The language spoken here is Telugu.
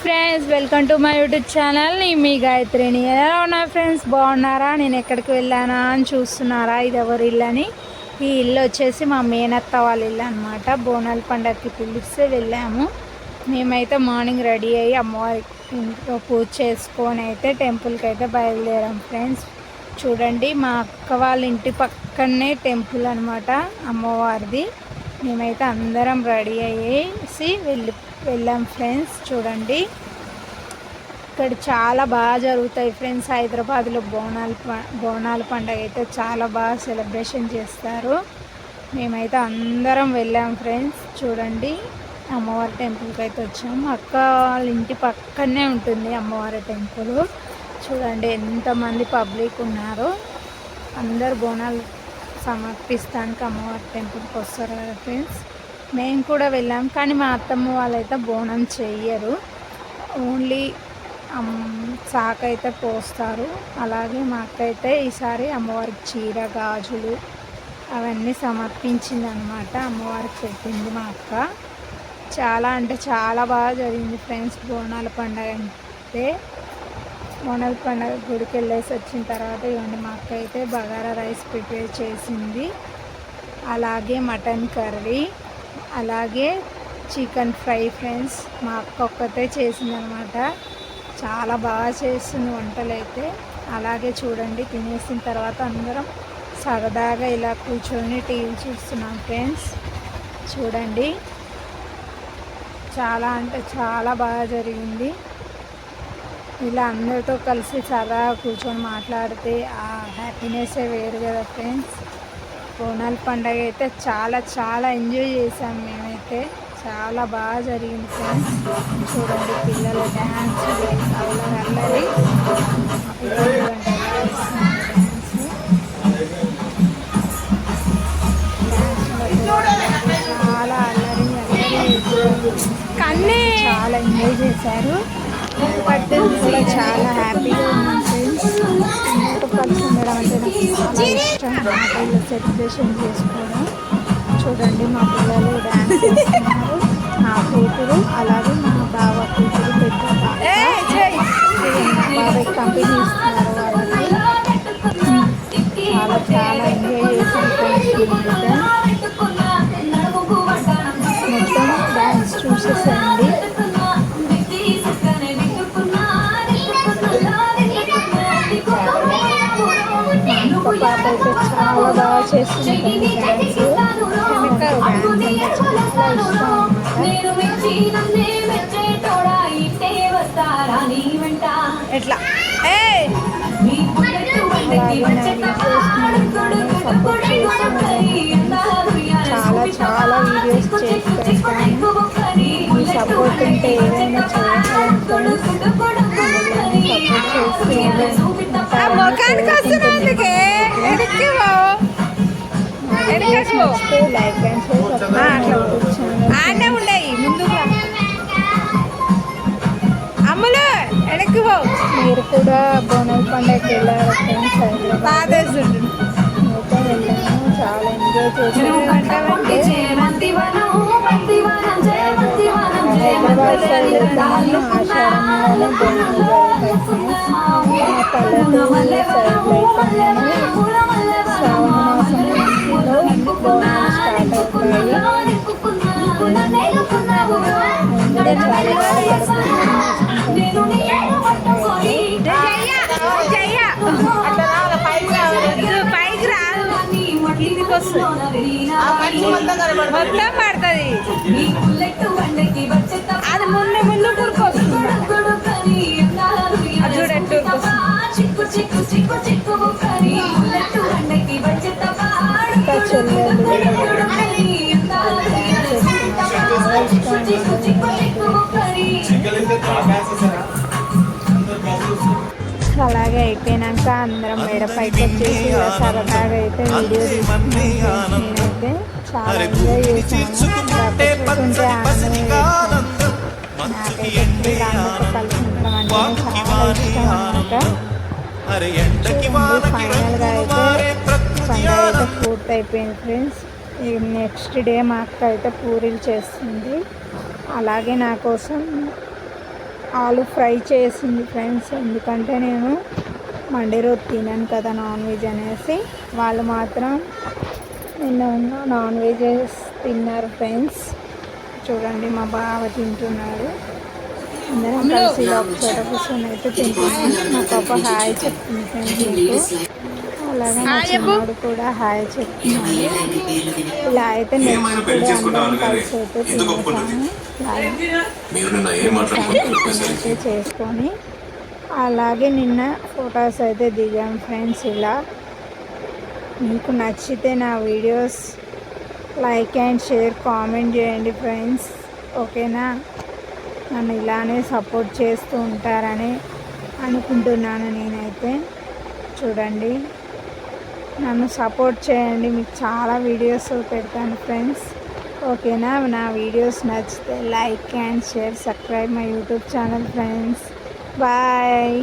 Friends, welcome to my YouTube channel. మీ గాయత్రిని. ఎలా ఉన్నారు ఫ్రెండ్స్? బాగున్నారా? నేను ఎక్కడికి వెళ్ళానా అని చూస్తున్నారా? ఇది ఎవరి ఇల్లు అని. ఈ ఇల్లు వచ్చేసి మా మేనత్త వాళ్ళ ఇల్లు అనమాట. బోనాల పండగకి పిలిస్తే వెళ్ళాము. మేమైతే మార్నింగ్ రెడీ అయ్యి అమ్మవారి ఇంట్లో పూజ చేసుకొని అయితే టెంపుల్కి అయితే బయలుదేరాం ఫ్రెండ్స్. చూడండి, మా అక్క వాళ్ళ ఇంటి పక్కనే టెంపుల్ అనమాట అమ్మవారిది. మేమైతే అందరం రెడీ అయ్యేసి వెళ్ళాం ఫ్రెండ్స్. చూడండి, ఇక్కడ చాలా బాగా జరుగుతాయి ఫ్రెండ్స్. హైదరాబాద్లో బోనాల పండుగ అయితే చాలా బాగా సెలబ్రేషన్ చేస్తారు. మేమైతే అందరం వెళ్ళాం ఫ్రెండ్స్. చూడండి, అమ్మవారి టెంపుల్కి అయితే వచ్చాము. అక్క వాళ్ళ ఇంటి పక్కనే ఉంటుంది అమ్మవారి టెంపుల్. చూడండి ఎంతమంది పబ్లిక్ ఉన్నారో. అందరు బోనాలు సమర్పిస్తానికి అమ్మవారి టెంపుల్కి వస్తారు కదా ఫ్రెండ్స్. మేము కూడా వెళ్ళాం, కానీ మా అత్తమ్మ వాళ్ళైతే బోనం చెయ్యరు. ఓన్లీ సాకైతే పోస్తారు. అలాగే మా అక్క అయితే ఈసారి అమ్మవారికి చీర, గాజులు అవన్నీ సమర్పించింది అనమాట. అమ్మవారికి పెట్టింది మా అక్క. చాలా అంటే చాలా బాగా జరిగింది ఫ్రెండ్స్ బోనాల పండుగ. అంటే బోనాల పండుగ గుడికి వెళ్ళేసి వచ్చిన తర్వాత ఇవ్వండి, మా అక్క అయితే బగారా రైస్ ప్రిపేర్ చేసింది. అలాగే మటన్ కర్రీ, అలాగే చికెన్ ఫ్రై ఫ్రెండ్స్. మా అక్క ఒక్కతే చేసిందనమాట. చాలా బాగా చేస్తుంది వంటలు అయితే. అలాగే చూడండి, తినేసిన తర్వాత అందరం సరదాగా ఇలా కూర్చొని టీవీ చూస్తున్నాం ఫ్రెండ్స్. చూడండి, చాలా అంటే చాలా బాగా జరిగింది. ఇలా అందరితో కలిసి సరదాగా కూర్చొని మాట్లాడితే ఆ హ్యాపీనెస్సే వేరు కదా ఫ్రెండ్స్. బోనాల పండుగ అయితే చాలా చాలా ఎంజాయ్ చేసాం మేమైతే. చాలా బాగా జరిగింది ఫ్రెండ్స్. చూడండి, పిల్లల డ్యాన్స్ అల్లరి చాలా అల్లరి కన్నీ చాలా ఎంజాయ్ చేశారు. కూడా చాలా హ్యాపీగా ఉన్నాం ఫ్రెండ్స్. అందరితో కలిసి ఉండడం అంటే నాకు చాలా ఇష్టం. ఇలా సెలబ్రేషన్ చేసుకోవడం. చూడండి, మా పిల్లలు డ్యాన్స్ చేస్తున్నారు. నా కూతురు, అలాగే మా బావ కూతురు, పెద్ద బాబాయ్ కంపెనీ ఇస్తున్నారు వాళ్ళకి. చాలా చాలా ఎంజాయ్ చేసాం ఫ్రెండ్స్. మొత్తం డ్యాన్స్ చూసేసేయండి. పాప అయితే చాలా బాగా చేస్తుంది డ్యాన్స్. ఎట్లా చాలా చాలా వీడియోస్ చేస్తాను. మీ సపోర్ట్ ఉంటే ఏదైనా చేయాలని లైక్ అండ్ షేర్ ఉండయి ముందు అమ్ములు వెనక్కి పోవు. మీరు కూడా బోనాల పండుగకి వెళ్ళారు ఫ్రెండ్స్. హైదరాబాద్ వెళ్ళాము, చాలా ఎంజాయ్ చేసాము. హైదరాబాద్ సైడ్ వెళ్తాము. ఆషాఢంలోనే బోనాలు పల్లెటూరు సైడ్ వెళ్తాము. శ్రావణ మాసంలో బోనాలు స్టార్ట్ అవుతాయి. పైకి రాదు, కిందికి వస్తుంది. మొత్తం పడుతుంది. అది ముందు ముందు కూరుకొస్తుంది. అది చూడండి, అలాగే అయిపోయినాక అందరం మేడపైకి వచ్చేసి సరదాగా అయితే వీడియో తీసుకున్నాను. నేనైతే చాలా ఎంజాయ్ చేశాను. నాకైతే అందరితో కలిసి ఉండడం అంటే చాలా ఇష్టం అన్నమాట. ఫైనల్గా అయితే పండుగ అయితే పూర్తి అయిపోయింది ఫ్రెండ్స్. నెక్స్ట్ డే మా అక్క అయితే పూరీలు చేస్తుంది. అలాగే నా కోసం ఆలు ఫ్రై చేసింది ఫ్రెండ్స్. ఎందుకంటే నేను మండే రోజు తినాను కదా నాన్ వెజ్ అనేసి. వాళ్ళు మాత్రం నిన్న నాన్ వెజ్ తిన్నారు ఫ్రెండ్స్. చూడండి మా బావ తింటున్నాడు. అందరం కలిసి ఒక చోట కూర్చొని అయితే తింటున్నాను. మా పాప హాయ్ చెప్తుంది ఫ్రెండ్స్ మీకు. అలాగే మా చిన్నోడు కూడా హాయ్ చెప్తున్నాడు. ఇలా అయితే నెక్స్ట్ కూడా అందరం కలిసి అయితే తినేసాము. అయితే చేసుకొని అలాగే నిన్న ఫొటోస్ అయితే దిగాం ఫ్రెండ్స్. ఇలా మీకు నచ్చితే నా videos like and share comment చేయండి ఫ్రెండ్స్. ఓకేనా? నన్ను ఇలానే సపోర్ట్ చేస్తూ ఉంటారని అనుకుంటున్నాను నేనైతే. చూడండి, నన్ను సపోర్ట్ చేయండి. మీకు చాలా వీడియోస్ పెడతాను ఫ్రెండ్స్. ఓకేనా? నా వీడియోస్ నచ్చితే like and share, subscribe my YouTube channel friends. Bye.